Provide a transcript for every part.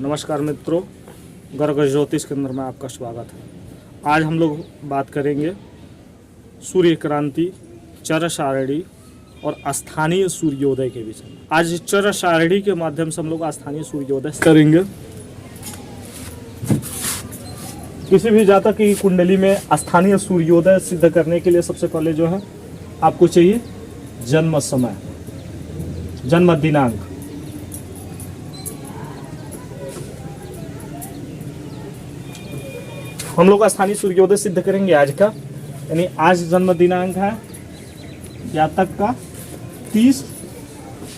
नमस्कार मित्रों, गर्ग ज्योतिष केंद्र में आपका स्वागत है। आज हम लोग बात करेंगे सूर्य क्रांति, चरसारणी और स्थानीय सूर्योदय के विषय में। आज चरसारणी के माध्यम से हम लोग स्थानीय सूर्योदय करेंगे। किसी भी जातक की कुंडली में स्थानीय सूर्योदय सिद्ध करने के लिए सबसे पहले जो है आपको चाहिए जन्म समय, जन्म दिनांक। हम लोग स्थानीय सूर्योदय सिद्ध करेंगे आज का, यानी आज जन्म दिनांक है जातक का 30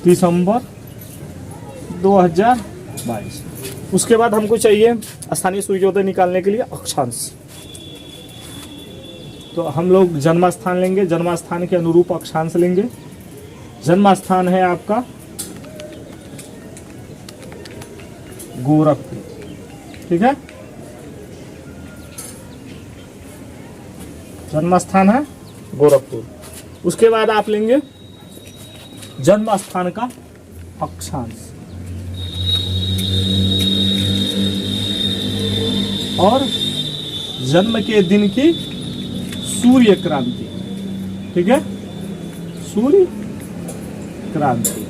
दिसंबर 2022। उसके बाद हमको चाहिए स्थानीय सूर्योदय निकालने के लिए अक्षांश। तो हम लोग जन्म स्थान लेंगे, जन्म स्थान के अनुरूप अक्षांश लेंगे। जन्म स्थान है आपका गोरखपुर, ठीक है। जन्म स्थान है गोरखपुर। उसके बाद आप लेंगे जन्म स्थान का अक्षांश और जन्म के दिन की सूर्य क्रांति, ठीक है, सूर्य क्रांति।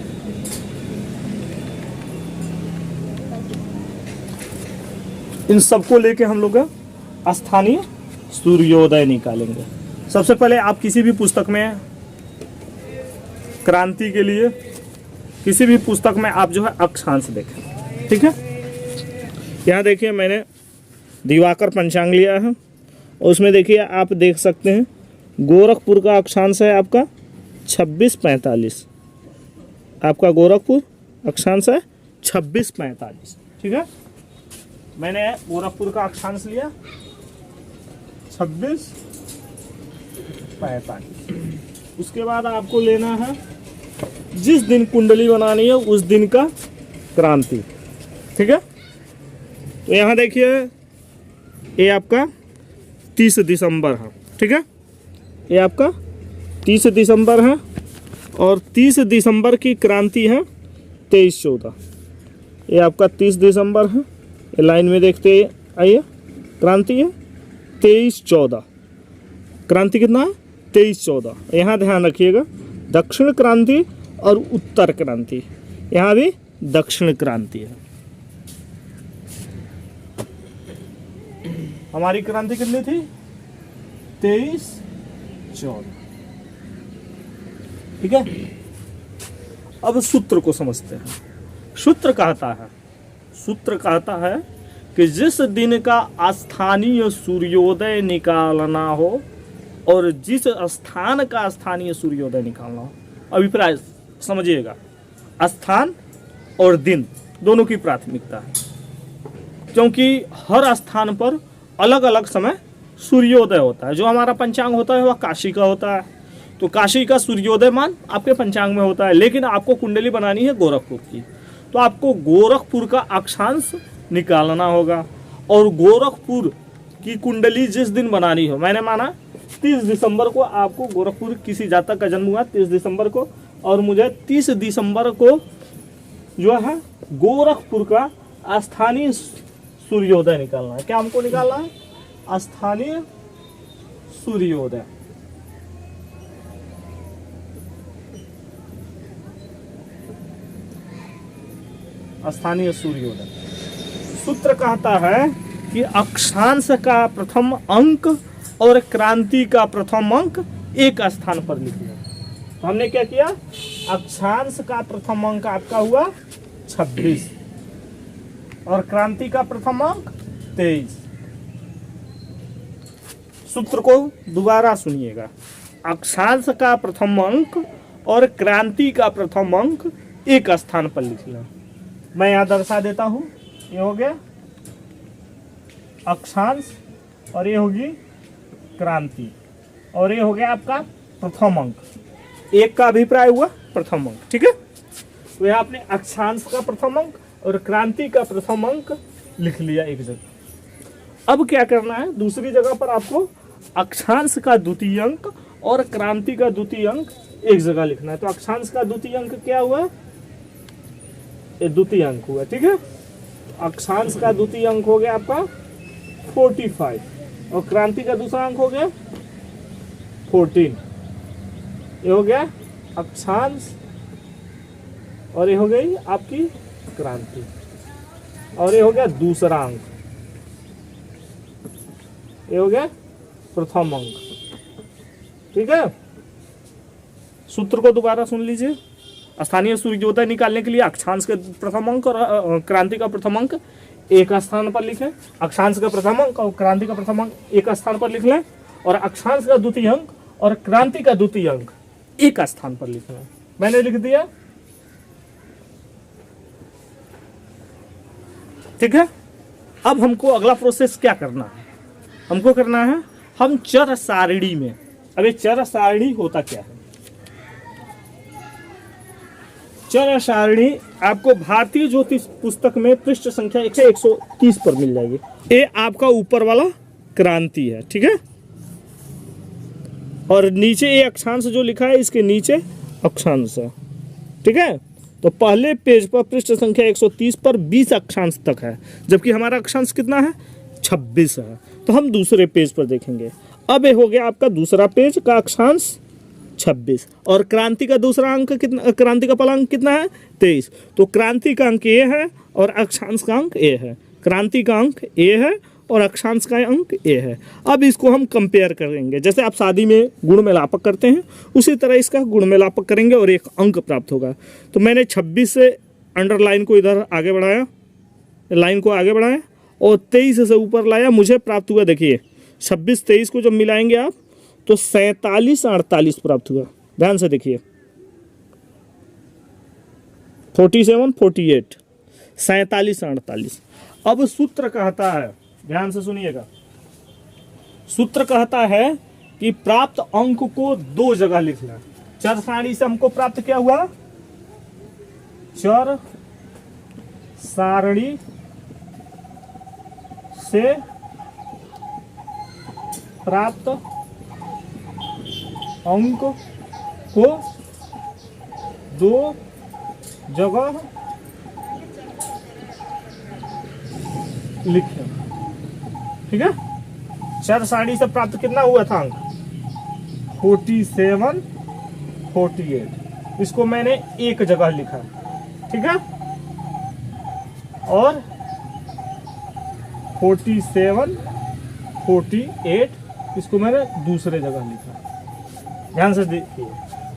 इन सबको लेके हम लोग स्थानीय सूर्योदय निकालेंगे। सबसे पहले आप किसी भी पुस्तक में क्रांति के लिए किसी भी पुस्तक में आप जो है अक्षांश देखें, ठीक है। यहाँ देखिए मैंने दिवाकर पंचांग लिया है और उसमें देखिए आप देख सकते हैं गोरखपुर का अक्षांश है आपका 2645। आपका गोरखपुर अक्षांश है 2645, ठीक है। मैंने गोरखपुर का अक्षांश लिया 2645। उसके बाद आपको लेना है जिस दिन कुंडली बनानी है उस दिन का क्रांति, ठीक है। तो यहाँ देखिए ये आपका 30 दिसंबर है, ठीक है। ये आपका 30 दिसंबर है और 30 दिसंबर की क्रांति है 23-14। ये आपका 30 दिसंबर है, ये लाइन में देखते आइए, क्रांति है 23-14। क्रांति कितना है 23-14। यहाँ ध्यान रखिएगा दक्षिण क्रांति और उत्तर क्रांति, यहाँ भी दक्षिण क्रांति है। हमारी क्रांति कितनी थी 23-14, ठीक है। अब सूत्र को समझते हैं। सूत्र कहता है कि जिस दिन का स्थानीय सूर्योदय निकालना हो और जिस स्थान का स्थानीय सूर्योदय निकालना हो, अभिप्राय समझिएगा, स्थान और दिन दोनों की प्राथमिकता है, क्योंकि हर स्थान पर अलग अलग समय सूर्योदय होता है। जो हमारा पंचांग होता है वह काशी का होता है, तो काशी का सूर्योदय मान आपके पंचांग में होता है, लेकिन आपको कुंडली बनानी है गोरखपुर की, तो आपको गोरखपुर का अक्षांश निकालना होगा। और गोरखपुर की कुंडली जिस दिन बनानी हो, मैंने माना 30 दिसंबर को आपको गोरखपुर किसी जातक का जन्म हुआ 30 दिसंबर को, और मुझे 30 दिसंबर को जो है गोरखपुर का स्थानीय सूर्योदय निकालना है। क्या हमको निकालना है? स्थानीय सूर्योदय। स्थानीय सूर्योदय। सूत्र कहता है कि अक्षांश का प्रथम अंक और क्रांति का प्रथम अंक एक स्थान पर लिखना। तो हमने क्या किया, अक्षांश का प्रथम अंक आपका हुआ 26 और क्रांति का प्रथम अंक 23। सूत्र को दोबारा सुनिएगा, अक्षांश का प्रथम अंक और क्रांति का प्रथम अंक एक स्थान पर लिखना। मैं यहाँ दर्शा देता हूँ, ये हो गया अक्षांश और ये होगी क्रांति और ये हो गया आपका प्रथम अंक। एक का अभिप्राय हुआ प्रथम अंक, ठीक है। तो यहाँ आपने अक्षांश का प्रथम अंक और क्रांति का प्रथम अंक लिख लिया एक जगह। अब क्या करना है, दूसरी जगह पर आपको अक्षांश का द्वितीय अंक और क्रांति का द्वितीय अंक एक जगह लिखना है। तो अक्षांश का द्वितीय अंक क्या हुआ, ये द्वितीय अंक हुआ, ठीक है। अक्षांश का द्वितीय अंक हो गया आपका 45 और क्रांति का दूसरा अंक हो गया 14। ये हो गया अक्षांश और ये हो गई आपकी क्रांति और ये हो गया दूसरा अंक, ये हो गया प्रथम अंक। ठीक है, सूत्र को दोबारा सुन लीजिए। स्थानीय सूर्योदय निकालने के लिए अक्षांश के प्रथम अंक और क्रांति का प्रथम अंक एक स्थान पर लिखें। अक्षांश का प्रथम अंक और क्रांति का प्रथम अंक एक स्थान पर लिख लें और अक्षांश का द्वितीय अंक और क्रांति का द्वितीय अंक एक स्थान पर लिख लें। मैंने लिख दिया। ठीक है, अब हमको अगला प्रोसेस क्या करना है? हमको करना है हम चर सारणी में। अब ये चर सारणी होता क्या है? चर सारणी आपको भारतीय ज्योतिष पुस्तक में पृष्ठ संख्या 130 पर मिल जाएगी। ये आपका ऊपर वाला क्रांति है। ठीक है, और नीचे ये अक्षांश जो लिखा है इसके नीचे अक्षांश है। ठीक है, तो पहले पेज पर पृष्ठ संख्या 130 पर 20 अक्षांश तक है, जबकि हमारा अक्षांश कितना है? 26 है। तो हम दूसरे पेज पर देखेंगे। अब ये हो गया आपका दूसरा पेज का अक्षांश 26 और क्रांति का दूसरा अंक कितना, क्रांति का पहला अंक कितना है? 23। तो क्रांति का अंक ए है और अक्षांश का अंक ए है। क्रांति का अंक ए है और अक्षांश का अंक ए है। अब इसको हम कंपेयर करेंगे, जैसे आप शादी में गुण मेलापक करते हैं उसी तरह इसका गुण मेलापक करेंगे और एक अंक प्राप्त होगा। तो मैंने 26 से अंडरलाइन को इधर आगे बढ़ाया, लाइन को आगे बढ़ाया और 23 से ऊपर लाया, मुझे प्राप्त हुआ। देखिए 26-23 को जब मिलाएंगे आप तो 47-48 प्राप्त हुआ। ध्यान से देखिए 47-48 47-48। अब सूत्र कहता है, ध्यान से सुनिएगा, सूत्र कहता है कि प्राप्त अंक को दो जगह लिखना। चर सारणी से हमको प्राप्त क्या हुआ? चर सारणी से प्राप्त अंक को दो जगह लिखें। ठीक है, चर सारणी से प्राप्त कितना हुआ था अंक? 47, 48। इसको मैंने एक जगह लिखा। ठीक है, और 47, 48 इसको मैंने दूसरे जगह लिखा। ध्यान से देखिए,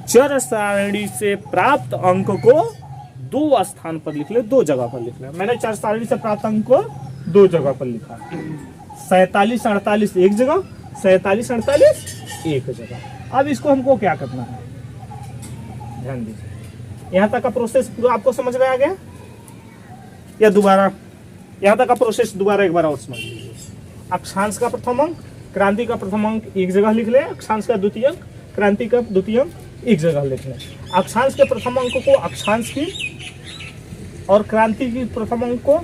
चर सारणी से प्राप्त अंक को दो स्थान पर लिख ले, दो जगह पर लिख ले। मैंने चर सारणी से प्राप्त अंक को दो जगह पर लिखा। 47-48 एक जगह, 47-48 एक जगह। अब इसको हमको क्या करना है? ध्यान दीजिए, यहां तक का प्रोसेस पूरा आपको समझ में आ गया या दोबारा? यहां तक का प्रोसेस दोबारा एक बार और समझ लीजिए। अक्षांश का प्रथम अंक, क्रांति का प्रथम अंक एक जगह लिख ले। अक्षांश का द्वितीय अंक, क्रांति का द्वितीय अंक एक जगह लिख लें। अक्षांश के प्रथम अंक को अक्षांश की और क्रांति की प्रथम अंक को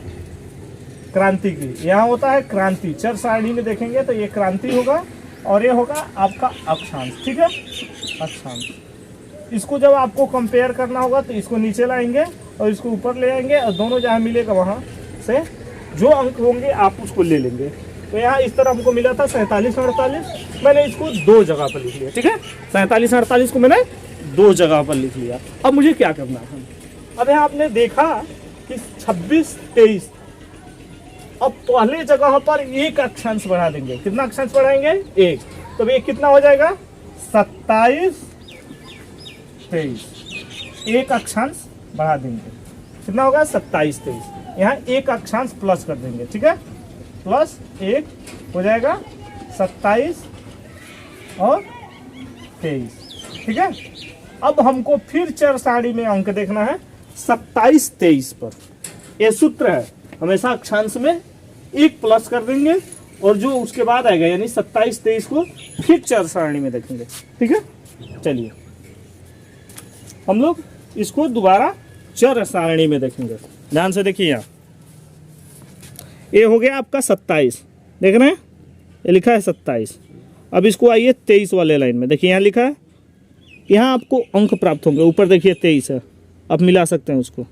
क्रांति की। यहाँ होता है क्रांति। चर सारणी में देखेंगे तो ये क्रांति होगा और ये होगा आपका अक्षांश। ठीक है, अक्षांश। इसको जब आपको कंपेयर करना होगा तो इसको नीचे लाएंगे और इसको ऊपर ले आएंगे और दोनों जहाँ मिलेगा वहाँ से जो अंक होंगे आप उसको ले लेंगे। तो यहाँ इस तरह हमको मिला था 47-48, मैंने इसको दो जगह पर लिख लिया। ठीक है, 47-48 को मैंने दो जगह पर लिख लिया। अब मुझे क्या करना है? अब यहाँ आपने देखा कि 26-23, अब पहले जगह पर एक अक्षांश बढ़ा देंगे। कितना अक्षांश बढ़ाएंगे? एक। तो ये कितना हो जाएगा? 27-23। एक अक्षांश बढ़ा देंगे, कितना होगा? 27-23। यहाँ एक अक्षांश प्लस कर देंगे। ठीक है, प्लस एक हो जाएगा 27 और 23। ठीक है, अब हमको फिर चर सारणी में अंक देखना है 27-23 पर। यह सूत्र है, हमेशा अक्षांश में एक प्लस कर देंगे और जो उसके बाद आएगा यानी 27-23 को फिर चर सारणी में देखेंगे। ठीक है, चलिए हम लोग इसको दोबारा चर सारणी में देखेंगे। ध्यान से देखिए, यहाँ ये हो गया आपका 27, देख रहे हैं ये लिखा है 27। अब इसको आइए 23 वाले लाइन में, देखिए यहाँ लिखा है, यहाँ आपको अंक प्राप्त होंगे। ऊपर देखिए 23 है, आप मिला सकते हैं उसको।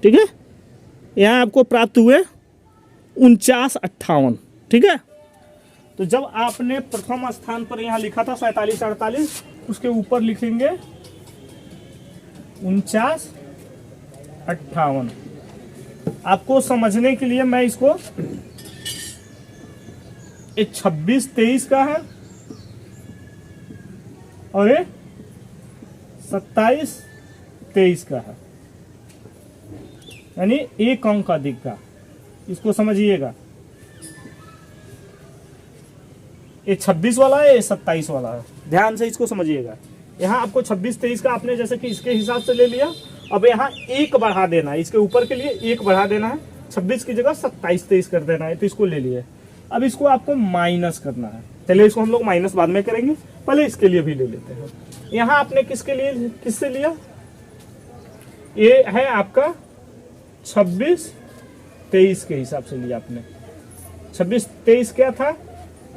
ठीक है, यहाँ आपको प्राप्त हुए 49-58, ठीक है। तो जब आपने प्रथम स्थान पर यहाँ लिखा था 47-48, उसके ऊपर लिखेंगे 49-58। आपको समझने के लिए मैं इसको, ये 26-23 का है और ये 27-23 का है, यानी एक अंक अधिक का। इसको समझिएगा, ये 26 वाला है, ये 27 वाला है। ध्यान से इसको समझिएगा। यहाँ आपको 26-23 का आपने जैसे कि इसके हिसाब से ले लिया। अब यहाँ एक बढ़ा देना है, इसके ऊपर के लिए एक बढ़ा देना है, 26 की जगह 27-23 कर देना है। तो इसको ले लिए। अब इसको आपको माइनस करना है। चलिए इसको हम लोग माइनस बाद में करेंगे, पहले इसके लिए भी ले लेते हैं। यहाँ आपने किसके लिए, किससे लिया, ये है आपका 26-23 के हिसाब से लिया आपने। 26-23 क्या था,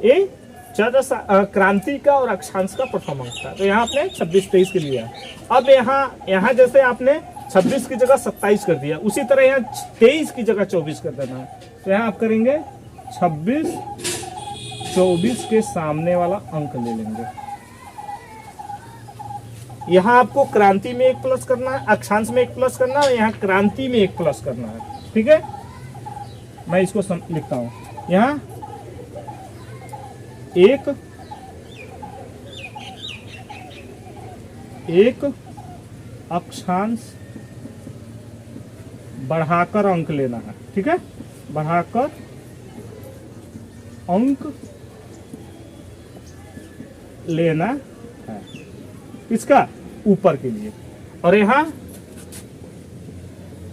ये क्रांति का और अक्षांश का प्रथम अंक था। तो यहाँ आपने 26-23 के लिया। अब यहाँ जैसे आपने 26 की जगह 27 कर दिया, उसी तरह यहाँ 23 की जगह 24 कर देना है। तो यहाँ आप करेंगे 26-24 के सामने वाला अंक ले लेंगे। यहाँ आपको क्रांति में एक प्लस करना है, अक्षांश में एक प्लस करना है, यहाँ क्रांति में एक प्लस करना है, ठीक है। मैं इसको लिखता हूँ। यहाँ एक अक्षांश बढ़ाकर अंक लेना है, ठीक है। बढ़ाकर अंक लेना है इसका ऊपर के लिए। और यहाँ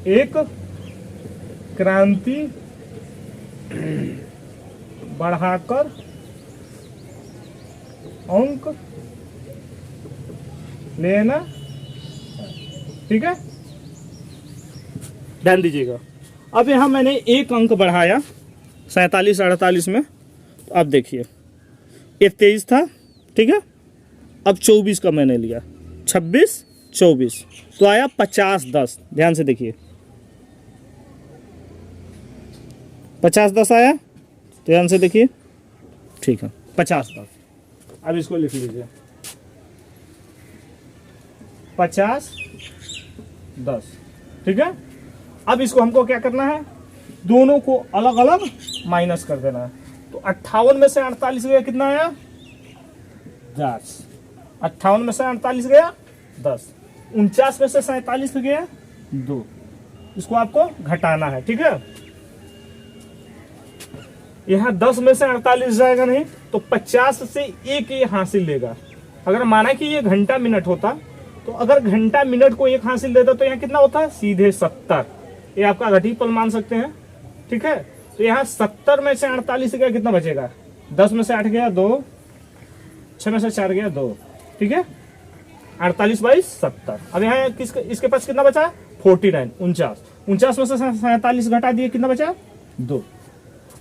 एक क्रांति बढ़ाकर अंक लेना, ठीक है। ध्यान दीजिएगा। अब यहाँ मैंने एक अंक बढ़ाया 47-48 में। तो अब देखिए, ये 23 था, ठीक है। अब 24 का मैंने लिया, 26-24, तो आया 50-10। ध्यान से देखिए, 50-10 आया। ध्यान से देखिए, ठीक है, 50-10। अब इसको लिख लीजिए, 50-10, ठीक है। अब इसको हमको क्या करना है, दोनों को अलग अलग माइनस कर देना है। तो 58 में से 48 गया, कितना आया, 10। 58 में से 48 गया 10। 49 में से 47 गया 2। इसको आपको घटाना है, ठीक है। यहाँ 10 में से 48 जाएगा नहीं, तो 50 से एक ये हासिल लेगा। अगर माना कि ये घंटा मिनट होता, तो अगर घंटा मिनट को एक हासिल देता तो यहाँ कितना होता है, सीधे 70। ये आपका घटीपल मान सकते हैं, ठीक है। तो यहाँ 70 में से 48 गया, कितना बचेगा, 10 में से 8 गया 2, 6 में से 4 गया 2, ठीक है। 48/70। अब यहाँ इसके पास कितना बचा, 49, 49 में से 47 घटा दिए, कितना बचा, 2।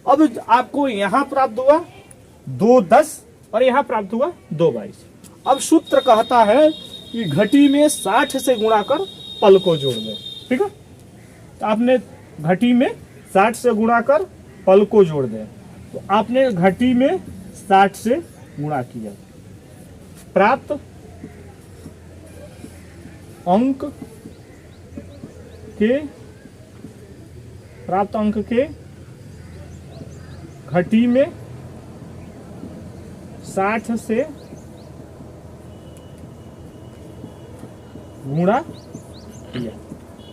अब आपको यहाँ प्राप्त हुआ 2-10 और यहाँ प्राप्त हुआ 2-22। अब सूत्र कहता है कि घटी में 60 से गुणा कर पल को जोड़ दें, ठीक है। तो आपने घटी में 60 से गुणा कर पल को जोड़ दें। तो आपने घटी में 60 से गुणा किया, प्राप्त अंक के घटी में 60 से गुणा किया,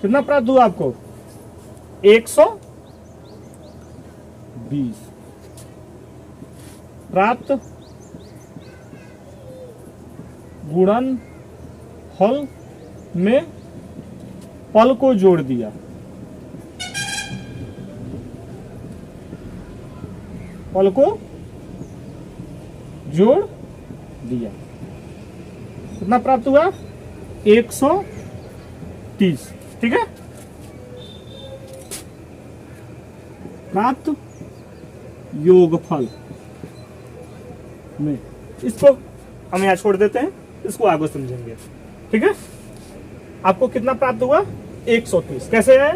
कितना प्राप्त हुआ आपको, 120। प्राप्त गुणनफल में पल को जोड़ दिया, पल को जोड़ दिया, कितना प्राप्त हुआ, 130, ठीक है। प्राप्त योगफल में, इसको हम यहाँ छोड़ देते हैं, इसको आगे समझेंगे, ठीक है। आपको कितना प्राप्त हुआ, 130। कैसे है,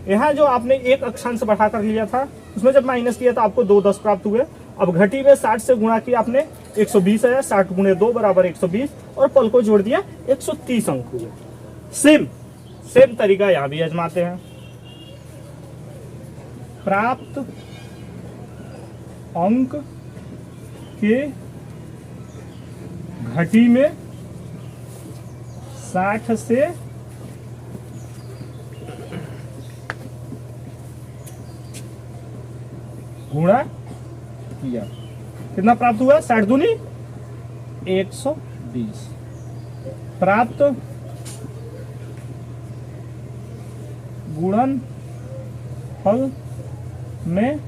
यहाँ जो आपने एक अक्षांश बढ़ा कर लिया था उसमें जब माइनस किया तो आपको 2 10 प्राप्त हुए। अब घटी में 60 से गुणा किया आपने 120 आया, 60 गुणे 2 बराबर 120 और पल को जोड़ दिया 130 अंक हुए। सेम तरीका यहाँ भी आजमाते हैं। प्राप्त अंक के घटी में 60 से गुणा किया, कितना प्राप्त हुआ? 60 दूनी 120। प्राप्त गुणन फल में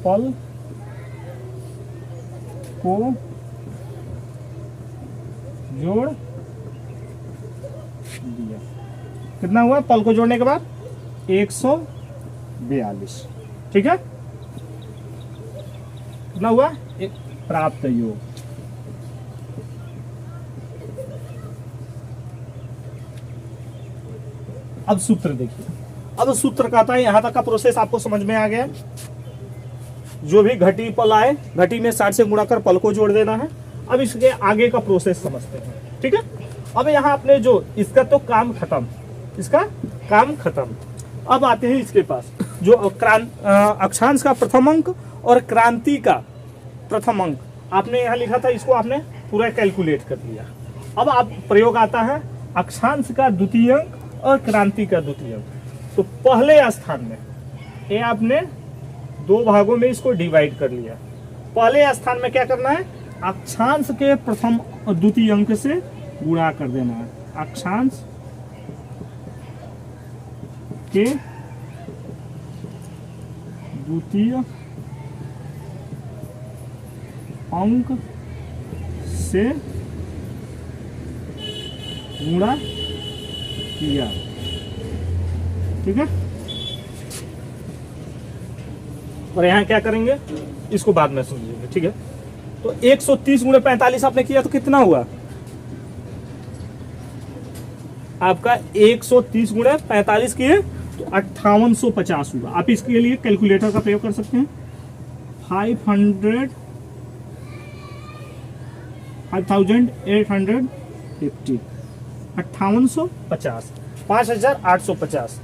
पल को जोड़ दिया, कितना हुआ? पल को जोड़ने के बाद 142। ठीक है, कितना हुआ? एक प्राप्त योग। अब सूत्र देखिए। अब सूत्र कहता है, यहां तक का प्रोसेस आपको समझ में आ गया। जो भी घटी पल आए, घटी में 60 से गुणा कर पल को जोड़ देना है। अब इसके आगे का प्रोसेस समझते हैं। ठीक है, अब यहाँ आपने जो इसका तो काम खत्म, इसका काम खत्म। अब आते हैं इसके पास जो अक्षांश का प्रथम अंक और क्रांति का प्रथम अंक आपने यहाँ लिखा था, इसको आपने पूरा कैलकुलेट कर लिया। अब आप प्रयोग आता है अक्षांश का द्वितीय अंक और क्रांति का द्वितीय अंक। तो पहले स्थान में ये आपने 2 भागों में इसको डिवाइड कर लिया। पहले स्थान में क्या करना है? अक्षांश के प्रथम और द्वितीय अंक से गुणा कर देना है। अक्षांश के द्वितीय अंक से गुणा किया। ठीक है, और यहाँ क्या करेंगे इसको बाद में समझेंगे। ठीक है, तो 130 गुणे 45 आपने किया तो कितना हुआ आपका? 130 गुणे 45 किए तो 5850 हुआ। आप इसके लिए कैलकुलेटर का प्रयोग कर सकते हैं। 5850 5850 5850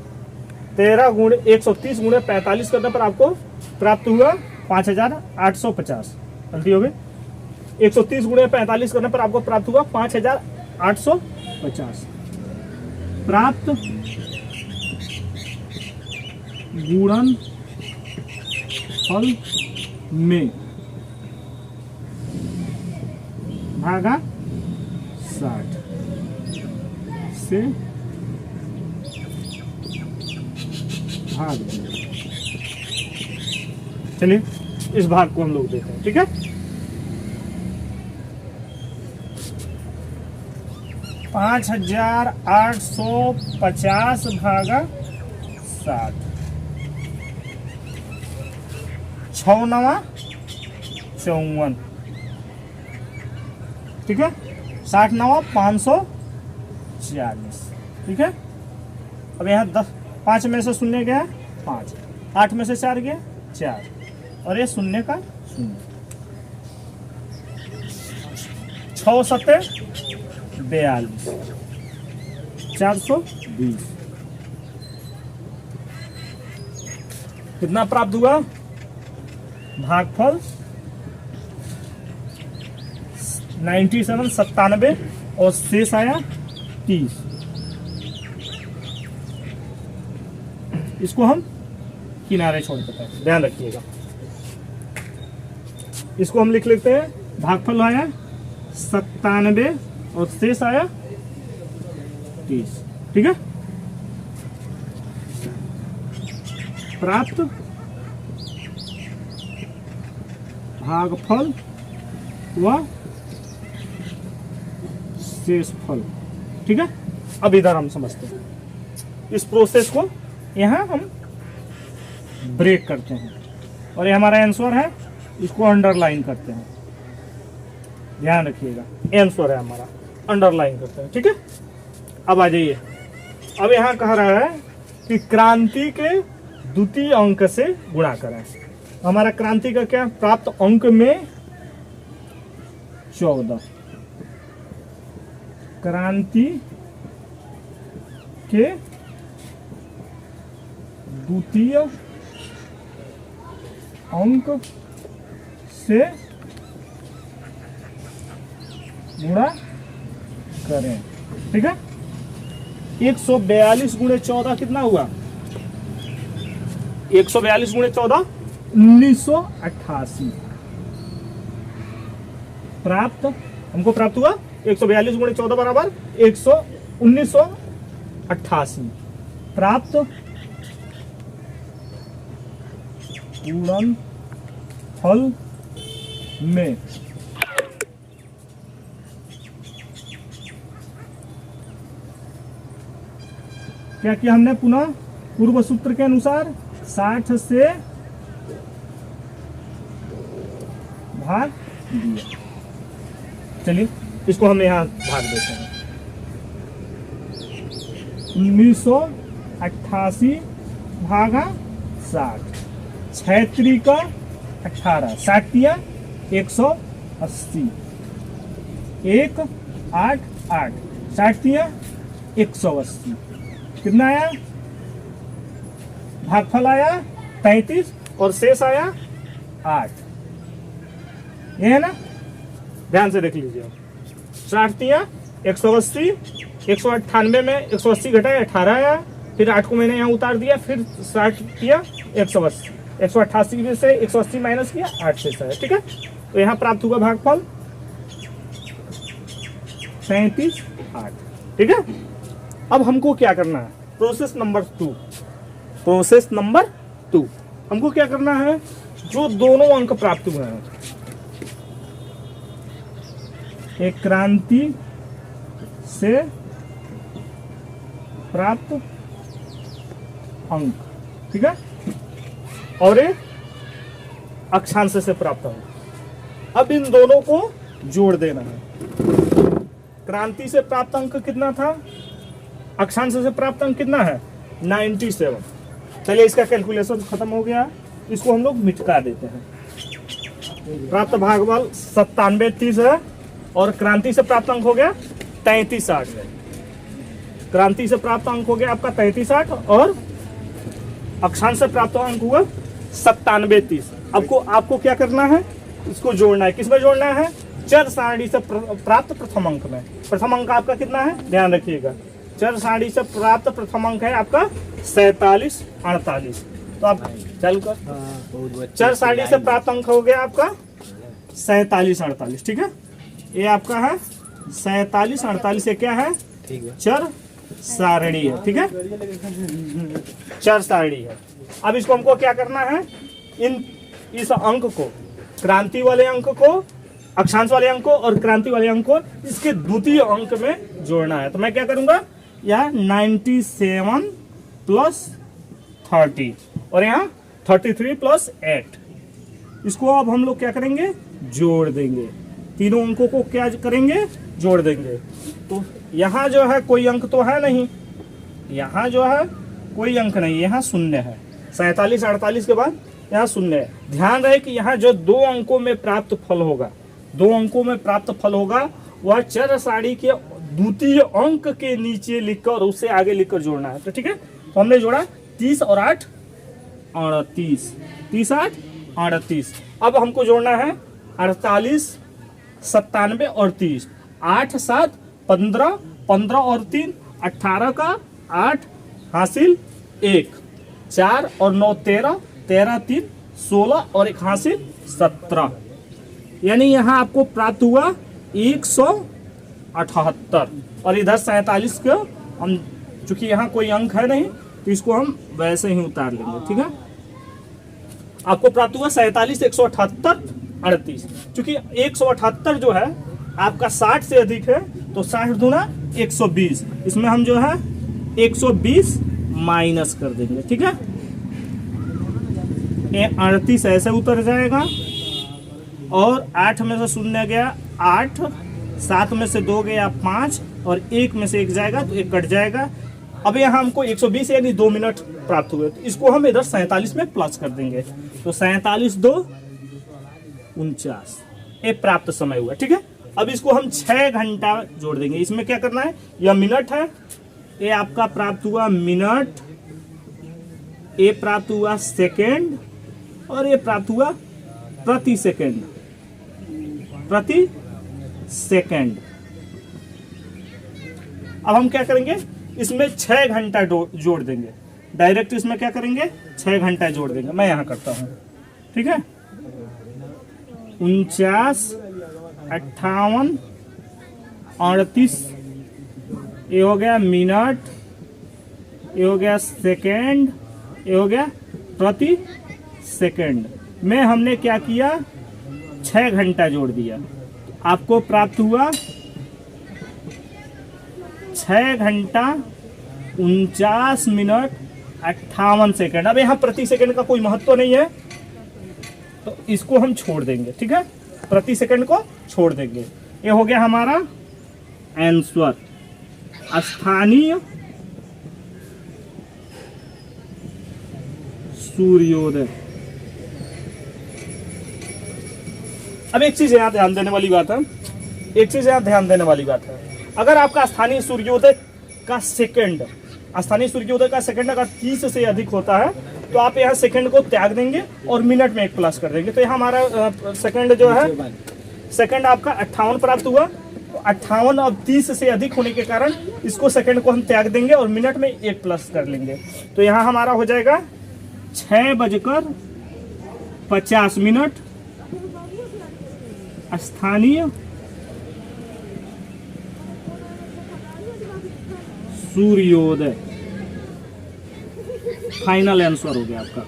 13 गुणे 130 गुणे 45 करने पर आपको प्राप्त हुआ 5850। गलती हो गई, 130 गुणे 45 करने पर आपको प्राप्त हुआ 5850। प्राप्त गुणन फल में भागा 60 से भाग दिया। चलिए इस भाग को हम लोग देखते हैं। ठीक है, 5850 भागा 60, 6 9 54। ठीक है, 60 9 540। ठीक है, अब यहाँ 5 में से शून्य गया 5, 8 में से 4 गया 4 और ये शून्य का शून्य। 6 7 42 420। कितना प्राप्त हुआ? भागफल 97 97 और शेष आया 30। इसको हम किनारे छोड़ देते हैं, ध्यान रखिएगा। इसको हम लिख लेते हैं, भागफल आया 97 और शेष आया 30। ठीक है, प्राप्त भागफल व शेष फल। ठीक है, अब इधर हम समझते हैं इस प्रोसेस को। यहाँ हम ब्रेक करते हैं और ये हमारा आंसर है, इसको अंडरलाइन करते हैं। ध्यान रखिएगा, आंसर है हमारा। अंडरलाइन करते हैं, ठीक है। अब आ जाइए, अब यहाँ कह रहा है कि क्रांति के द्वितीय अंक से गुणा करें। हमारा क्रांति का क्या प्राप्त अंक में 14, क्रांति के द्वितीय अंक से गुणा करें, ठीक है। 142 गुणे 14 कितना हुआ? 142 गुणे 14 1988 प्राप्त, हमको प्राप्त हुआ 142 गुणे 14 बराबर 1988 प्राप्त गुणनफल में क्या किया हमने? पुनः पूर्व सूत्र के अनुसार 60 से भाग दिया। चलिए इसको हम यहाँ भाग देते हैं। 1988 भागा 60, 6 का 18, 60 180, 1 8 8, 60 180, कितना आया? भागफल आया 33 और शेष आया 8, ये है ना। ध्यान से देख लीजिए, 60 180, 198 में 180 घटाया 18 आया, फिर 8 को मैंने यहाँ उतार दिया, फिर 60 180, 188 में से 180 माइनस किया 8 शेष आया, ठीक है। तो यहाँ प्राप्त हुआ भागफल 37 8, ठीक है। अब हमको क्या करना है? प्रोसेस नंबर 2, प्रोसेस नंबर 2 हमको क्या करना है? जो दोनों अंक प्राप्त हुए हैं, एक क्रांति से प्राप्त अंक, ठीक है, और एक अक्षांश से प्राप्त अंक, अब इन दोनों को जोड़ देना है। क्रांति से प्राप्त अंक कितना था? अक्षांश से प्राप्त अंक कितना है? 97। चलिए इसका कैलकुलेशन खत्म हो गया, इसको हम लोग मिटा देते हैं। प्राप्त भागफल 97 30 है और क्रांति से प्राप्त अंक हो गया 33 8 है। क्रांति से प्राप्त अंक हो गया आपका 33 8 और अक्षांश से प्राप्त अंक हुआ 97 30। आपको क्या करना है? इसको जोड़ना है। किसमें जोड़ना है? चर सारणी से प्राप्त प्रथम अंक में। प्रथम अंक आपका कितना है? ध्यान रखिएगा, चर सारणी से प्राप्त प्रथम अंक है आपका 47 48। तो आप चालू कर, चर सारणी से प्राप्त अंक हो गया आपका 47 48, ठीक है। ये आपका है 47 48, ये क्या है? चर सारणी है, ठीक है, चर सारणी है। अब इसको हमको क्या करना है? इस अंक को, क्रांति वाले अंक को, अक्षांश वाले अंक को और क्रांति वाले अंक को इसके द्वितीय अंक में जोड़ना है। तो मैं क्या करूंगा? यहाँ 97 प्लस 30 और यहाँ 33 प्लस 8, इसको अब हम लोग क्या करेंगे? जोड़ देंगे। तीनों अंकों को क्या करेंगे? जोड़ देंगे। तो यहाँ जो है कोई अंक तो है नहीं, यहाँ जो है कोई अंक नहीं, यहाँ शून्य है। 47 48 के बाद यहाँ शून्य है। ध्यान रहे कि यहाँ जो दो अंकों में प्राप्त फल होगा, दो अंकों में प्राप्त फल होगा, वह चर सारणी के द्वितीय अंक के नीचे लिखकर और उससे आगे लिखकर जोड़ना है। तो ठीक है, तो हमने जोड़ा 30 और 8 38, 30 8 38। अब हमको जोड़ना है 48 97 और 30, 8 7 15, 15 और 3 18 का 8 हासिल 1, 4 और 9 13, 13 3 16 और 1 हासिल 17। यानी यहाँ आपको प्राप्त हुआ 178 और इधर 47 का हम, चूंकि यहाँ कोई अंक है नहीं तो इसको हम वैसे ही उतार लेंगे। ठीक है, आपको प्राप्त हुआ 47 178 38। चूंकि 178 जो है आपका 60 से अधिक है तो 60 दूना 120, इसमें हम जो है 120 माइनस कर देंगे। ठीक है, 38 ऐसे उतर जाएगा और 8 में से शून्य गया 8 7 में से 2 गया 5 और 1 में से 1 जाएगा तो 1 कट जाएगा। अब यहाँ हमको 120 यानी 2 मिनट प्राप्त हुए, तो इसको हम इधर 47 में प्लस कर देंगे, तो 47 2 49 ये प्राप्त समय हुआ। ठीक है, अब इसको हम 6 घंटा जोड़ देंगे। इसमें क्या करना है, यह मिनट है, ये आपका प्राप्त हुआ मिनट, ये प्राप्त हुआ सेकेंड और ये प्राप्त हुआ प्रति सेकेंड, प्रति सेकेंड। अब हम क्या करेंगे, इसमें 6 घंटा जोड़ देंगे, डायरेक्ट इसमें क्या करेंगे 6 घंटा जोड़ देंगे। मैं यहां करता हूं, ठीक है, 49 58 38, ये हो गया मिनट, ये हो गया सेकेंड, ये हो गया प्रति सेकेंड में हमने क्या किया 6 घंटा जोड़ दिया, आपको प्राप्त हुआ 6 घंटा 49 मिनट 58 सेकेंड। अब यहाँ प्रति सेकेंड का कोई महत्व नहीं है तो इसको हम छोड़ देंगे। ठीक है, प्रति सेकेंड को छोड़ देंगे। ये हो गया हमारा आंसर, स्थानीय सूर्योदय। अब एक चीज यहाँ ध्यान देने वाली बात है, एक चीज यहाँ ध्यान देने वाली बात है, अगर आपका स्थानीय सूर्योदय का सेकंड, स्थानीय सूर्योदय का सेकंड अगर 30 से अधिक होता है तो आप यहाँ सेकंड को त्याग देंगे और मिनट में 1 प्लस कर देंगे। तो यहाँ हमारा सेकंड जो है, सेकंड आपका 58 प्राप्त हुआ, तो 58 अब 30 से अधिक होने के कारण इसको सेकंड को हम त्याग देंगे और मिनट में 1 प्लस कर लेंगे। तो यहाँ हमारा हो जाएगा 6:50 स्थानीय सूर्योदय। फाइनल आंसर हो गया आपका।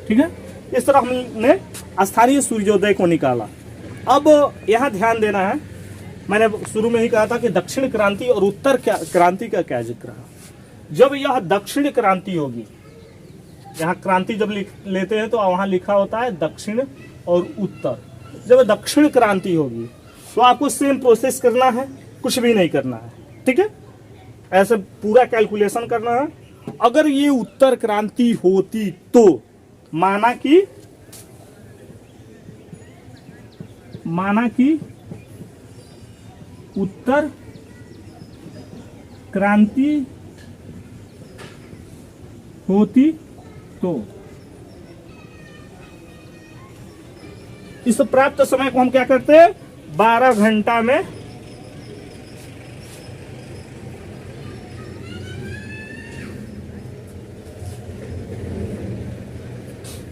ठीक है, इस तरह हमने स्थानीय सूर्योदय को निकाला। अब यहां ध्यान देना है, मैंने शुरू में ही कहा था कि दक्षिण क्रांति और उत्तर क्रांति का क्या जिक्र है। जब यह दक्षिण क्रांति होगी, यहाँ क्रांति जब लेते हैं तो वहां लिखा होता है दक्षिण और उत्तर। जब दक्षिण क्रांति होगी तो आपको सेम प्रोसेस करना है, कुछ भी नहीं करना है। ठीक है, ऐसे पूरा कैलकुलेशन करना है। अगर ये उत्तर क्रांति होती तो माना कि उत्तर क्रांति होती तो इस प्राप्त समय को हम क्या करते हैं 12 घंटा में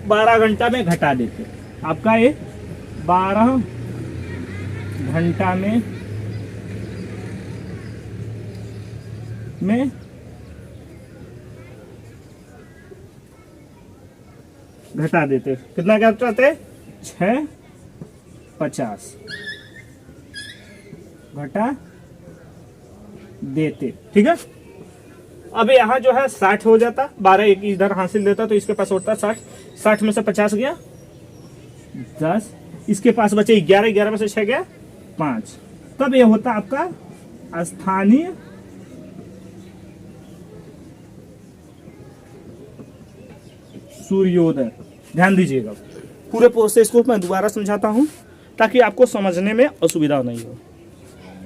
12 घंटा में घटा देते। आपका ये 12 घंटा में घटा देते। कितना घटाते 6:50 घटा देते। ठीक है, अब यहाँ जो है 60 हो जाता, 12 एक इधर हासिल देता तो इसके पास होता 60, 60 में से 50 गया 10, इसके पास बचे 11, 11 में से 6 गया 5, तब ये होता आपका स्थानीय सूर्योदय। ध्यान दीजिएगा, पूरे प्रोसेस को मैं दोबारा समझाता हूं ताकि आपको समझने में असुविधा नहीं हो।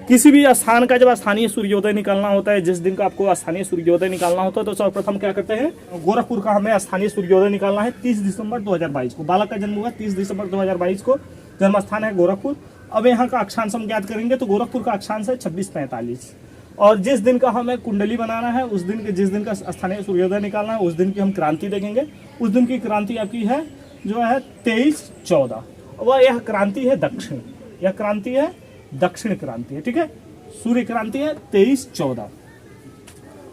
किसी भी स्थान का जब स्थानीय सूर्योदय निकालना होता है, जिस दिन का आपको स्थानीय सूर्योदय निकालना होता है तो सर्वप्रथम क्या करते हैं, गोरखपुर का हमें स्थानीय सूर्योदय निकालना है 30 दिसंबर 2022 को। बालक का जन्म हुआ 30 दिसंबर 2022 को, जन्म स्थान है गोरखपुर। अब यहाँ का अक्षांश हम ज्ञात करेंगे तो गोरखपुर का अक्षांश है 26:45 और जिस दिन का हमें कुंडली बनाना है उस दिन के, जिस दिन का स्थानीय सूर्योदय निकालना है उस दिन की हम क्रांति देखेंगे। उस दिन की क्रांति आपकी है जो है 23/14, वह यह क्रांति है दक्षिण, यह क्रांति है दक्षिण क्रांति है। ठीक है, सूर्य क्रांति है 23/14।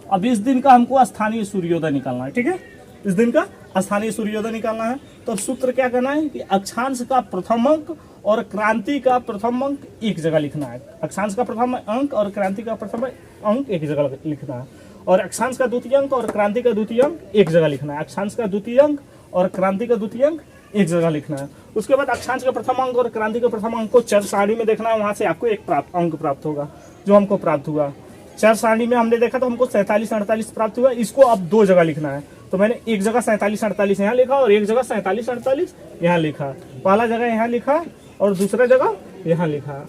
अब इस दिन का हमको स्थानीय सूर्योदय निकालना है। ठीक है, इस दिन का स्थानीय सूर्योदय निकालना है तो अब सूत्र क्या करना है कि अक्षांश का प्रथम अंक और क्रांति का प्रथम अंक एक जगह लिखना है। अक्षांश का प्रथम अंक और क्रांति का प्रथम अंक एक जगह लिखना है और अक्षांश का द्वितीय अंक और क्रांति का द्वितीय अंक एक जगह लिखना है। अक्षांश का द्वितीय अंक और क्रांति का द्वितीय अंक एक जगह लिखना है उसके बाद अक्षांश के प्रथम अंक और क्रांति के प्रथम अंक को चर सारणी में देखना है, वहां से आपको एक अंक प्राप्त होगा जो हमको प्राप्त हुआ। चर सारणी में हमने देखा तो हमको 47 48 प्राप्त हुआ। इसको अब दो जगह लिखना है, तो मैंने एक जगह 47 48 यहाँ लिखा और एक जगह 47 48 यहाँ लिखा। पहला जगह यहाँ लिखा और दूसरा जगह यहाँ लिखा।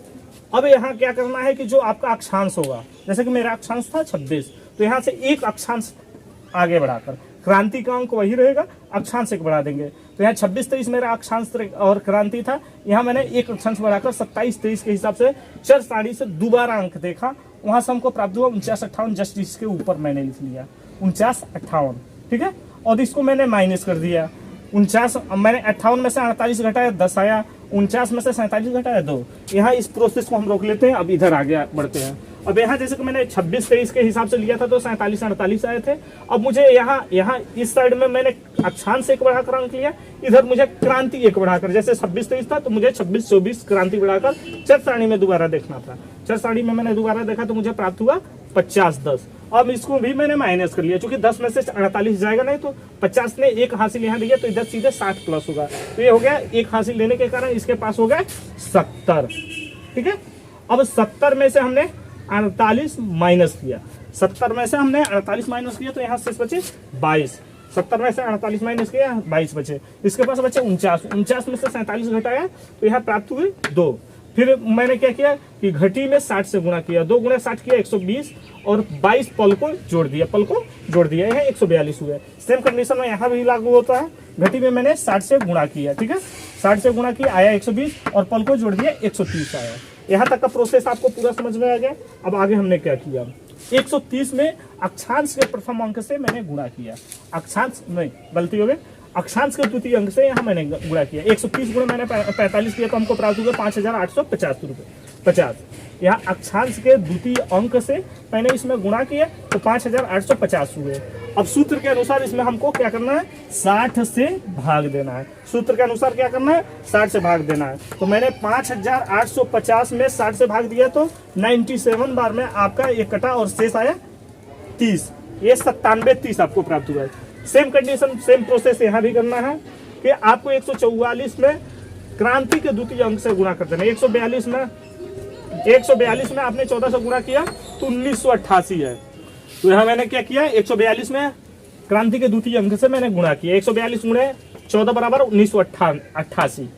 अब यहाँ क्या करना है कि जो आपका अक्षांश होगा, जैसे कि मेरा अक्षांश था 26, तो यहाँ से एक अक्षांश आगे बढ़ाकर, क्रांति का अंक वही रहेगा, अक्षांश एक बढ़ा देंगे। तो यहाँ 26 23 मेरा अक्षांश और क्रांति था, यहाँ मैंने एक अक्षांश बढ़ाकर 27 23 के हिसाब से चर सारणी से दोबारा अंक देखा, वहां से हमको प्राप्त हुआ 49 58। जस्ट इसके ऊपर मैंने लिख लिया 49 58, ठीक है। और इसको मैंने माइनस कर दिया 49, मैंने 58 में से 48 घटाया 10 आया, 49 में से 47 घटाया 2। यहाँ इस प्रोसेस को हम रोक लेते हैं, अब इधर आगे बढ़ते हैं। अब यहाँ जैसे कि मैंने 26 23 के हिसाब से लिया था तो 47 48 आए थे। अब मुझे यहाँ इस साइड में मैंने अक्षांश एक बढ़ाकर अंक लिया, इधर मुझे क्रांति एक बढ़ाकर, जैसे 26 23 था तो मुझे 26 24 क्रांति बढ़ाकर चर सारणी में दोबारा देखना था। चर सारणी में मैंने दोबारा देखा तो मुझे प्राप्त हुआ 50 10। अब इसको भी मैंने माइनस कर लिया, क्योंकि 10 में से 48 जाएगा नहीं, तो 50 ने एक हासिल यहाँ दिया तो इधर सीधे 60 प्लस होगा, तो ये हो गया एक हासिल लेने के कारण इसके पास हो गया 70, ठीक है। अब 70 में से हमने 48 माइनस किया, 70 में से हमने 48 माइनस किया तो यहाँ से बचे 22। 70 में से 48 माइनस किया 22 बचे, इसके पास बचे 49। 49 में से 47 घटाया तो यहाँ प्राप्त हुए 2। फिर मैंने क्या किया कि घटी में 60 से गुणा किया, 2 गुणा 60 किया 120 और 22 पल को जोड़ दिया, यह 142 हुए। सेम कंडीशन में यहाँ भी लागू होता है, घटी में मैंने 60 से गुणा किया, ठीक है, 60 से गुणा किया आया 120 और पल को जोड़ दिया 130 आया। यहाँ तक का प्रोसेस आपको पूरा समझ में आ गया। अब आगे हमने क्या किया, 130 में अक्षांश के प्रथम अंक से मैंने गुणा किया, अक्षांश नहीं गलती हो गई, अक्षांश के द्वितीय अंक से यहाँ मैंने गुणा किया। 130 गुणा मैंने 45 किया तो हमको प्राप्त हुआ 5850 रुपये 50। यहाँ अक्षांश के द्वितीय अंक से मैंने इसमें गुणा किया तो 5850 हुए। अब सूत्र के अनुसार इसमें हमको क्या करना है, 60 से भाग देना है। सूत्र के अनुसार क्या करना है, 60 से भाग देना है। तो मैंने 5850 में 60 से भाग दिया तो 97 बार में आपका एक कटा और शेष आया 30, ये 97 30 आपको प्राप्त हुआ है। सेम कंडीशन सेम प्रोसेस यहाँ भी करना है कि आपको 144 में क्रांति के द्वितीय अंक से गुणा कर देना। 142 में आपने 14 से गुणा किया तो 1988 है। तो यहाँ मैंने क्या किया, 142 में क्रांति के द्वितीय अंक से मैंने गुणा किया, 142 गुणे 14 बराबर 1988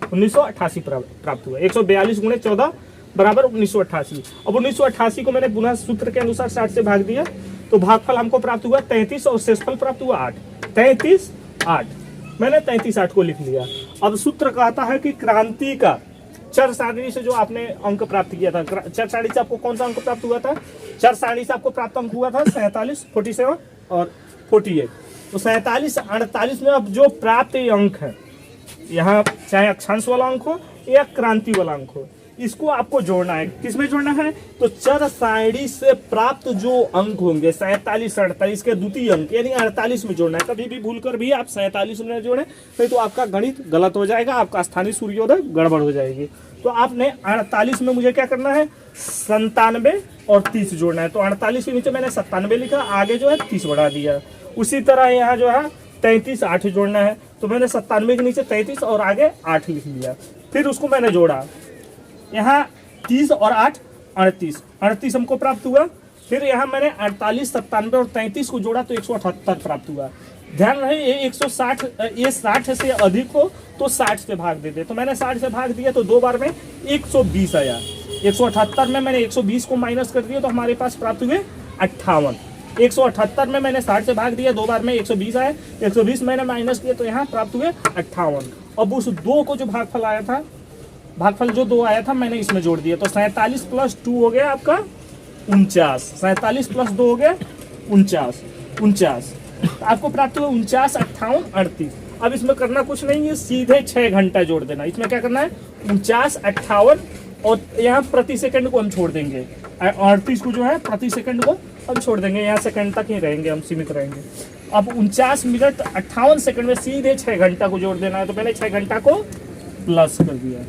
प्राप्त हुआ। 142 गुणे 14 बराबर 1988। अब 1988 को मैंने पुनः सूत्र के अनुसार 60 से भाग दिया तो भागफल हमको प्राप्त हुआ 33 और शेषफल प्राप्त हुआ 8। 33 8 मैंने 33 8 को लिख लिया। अब सूत्र कहता है कि क्रांति का चर सारणी से जो आपने अंक प्राप्त किया था, चर सारणी से आपको कौन सा अंक प्राप्त हुआ था, चर सारणी से आपको प्राप्त अंक हुआ था 47 47 और 48। तो 47 48 में अब जो प्राप्त अंक है, यहाँ चाहे अक्षांश वाला अंक हो या क्रांति वाला अंक हो, इसको आपको जोड़ना है। किसमें जोड़ना है, तो चर सारणी से प्राप्त जो अंक होंगे 47 48 के द्वितीय अंक यानी 48 में जोड़ना है। कभी भी भूलकर भी आप 47 में जोड़े नहीं तो आपका गणित गलत हो जाएगा, आपका स्थानीय सूर्योदय गड़बड़ हो जाएगी। तो आपने 48 में मुझे क्या करना है, 97 और 30 जोड़ना है। तो 48 के नीचे मैंने 97 लिखा, आगे जो है 30 बढ़ा दिया। उसी तरह यहाँ जो है 33 8 जोड़ना है, तो मैंने 97 के नीचे 33 और आगे 8 लिख लिया। फिर उसको मैंने जोड़ा, यहाँ 30 और 8 38 हमको प्राप्त हुआ। फिर यहाँ मैंने 48 97 और 33 को जोड़ा तो 178 प्राप्त हुआ। ध्यान रहे ये 160 ये 60 से अधिक हो तो 60 से भाग देते, तो मैंने 60 से भाग दिया तो 2 बार में 120 आया। 178 में मैंने 120 को माइनस कर दिया तो हमारे पास प्राप्त हुए 58। 178 में मैंने 60 से भाग दिया, 2 बार में 120 आया, 120 मैंने माइनस किया तो यहाँ प्राप्त हुए 58। अब उस 2 को जो भागफल आया था, भागफल जो 2 आया था मैंने इसमें जोड़ दिया, तो 47 + 2 हो गया आपका 49। 47 + 2 हो गया 49। आपको प्राप्त हुआ 49 58 38। अब इसमें करना कुछ नहीं है, सीधे 6 घंटा जोड़ देना। इसमें क्या करना है, 49 58 और यहाँ प्रति सेकंड को हम छोड़ देंगे, 38 को जो है प्रति सेकंड को हम छोड़ देंगे, यहाँ सेकंड तक ही रहेंगे, हम सीमित रहेंगे। अब 49 मिनट 58 सेकंड में सीधे 6 घंटा को जोड़ देना है, तो मैंने 6 घंटा को प्लस कर दिया।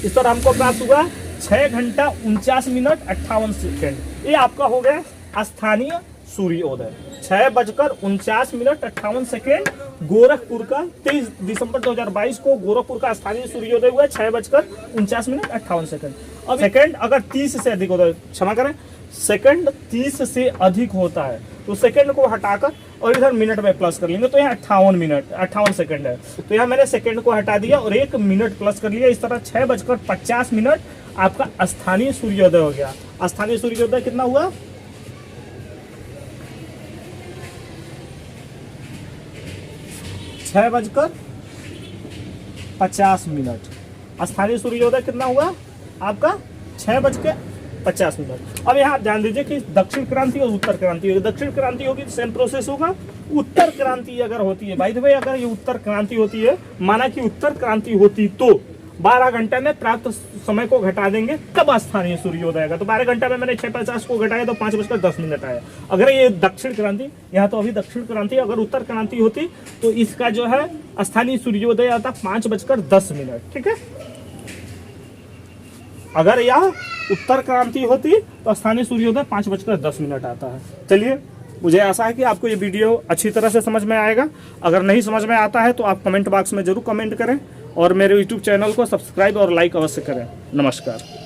इस तरह हमको प्राप्त हुआ 6 घंटा 49 मिनट 58 सेकंड। ये आपका हो गया स्थानीय सूर्योदय। 6:49:58 गोरखपुर का 23 दिसंबर 2022 को गोरखपुर का स्थानीय सूर्योदय हुआ 6:49:58। अब सेकंड अगर 30 से अधिक होता है, क्षमा करें, सेकंड 30 से अधिक होता है तो सेकंड को हटाकर और इधर मिनट में प्लस कर लेंगे, तो यहाँ 58 सेकंड है, तो यहाँ मैंने सेकंड को हटा दिया और 1 मिनट प्लस कर लिया। इस तरह 6:50 आपका स्थानीय सूर्योदय हो गया। स्थानीय सूर्योदय कितना हुआ? 6:50। स्थानीय सूर्योदय कितना हुआ आपका? 6:50। अब यहाँ ध्यान दीजिए कि दक्षिण क्रांति और उत्तर क्रांति होगी। दक्षिण क्रांति होगी तो सेम प्रोसेस होगा। उत्तर क्रांति अगर होती है, बाय द वे अगर ये उत्तर क्रांति होती है, माना कि उत्तर क्रांति होती तो 12 घंटे में प्राप्त समय को घटा देंगे, तब स्थानीय सूर्योदय आएगा। तो 12 घंटे में मैंने 6:50 को घटाया तो 5:10 आया। अगर ये दक्षिण क्रांति, यहाँ तो अभी दक्षिण क्रांति, अगर उत्तर क्रांति होती तो इसका जो है स्थानीय सूर्योदय आता 5:10। ठीक है, अगर यह उत्तर क्रांति होती तो स्थानीय सूर्योदय 5:10 आता है। चलिए, मुझे आशा है कि आपको ये वीडियो अच्छी तरह से समझ में आएगा। अगर नहीं समझ में आता है तो आप कमेंट बॉक्स में जरूर कमेंट करें और मेरे यूट्यूब चैनल को सब्सक्राइब और लाइक अवश्य करें। नमस्कार।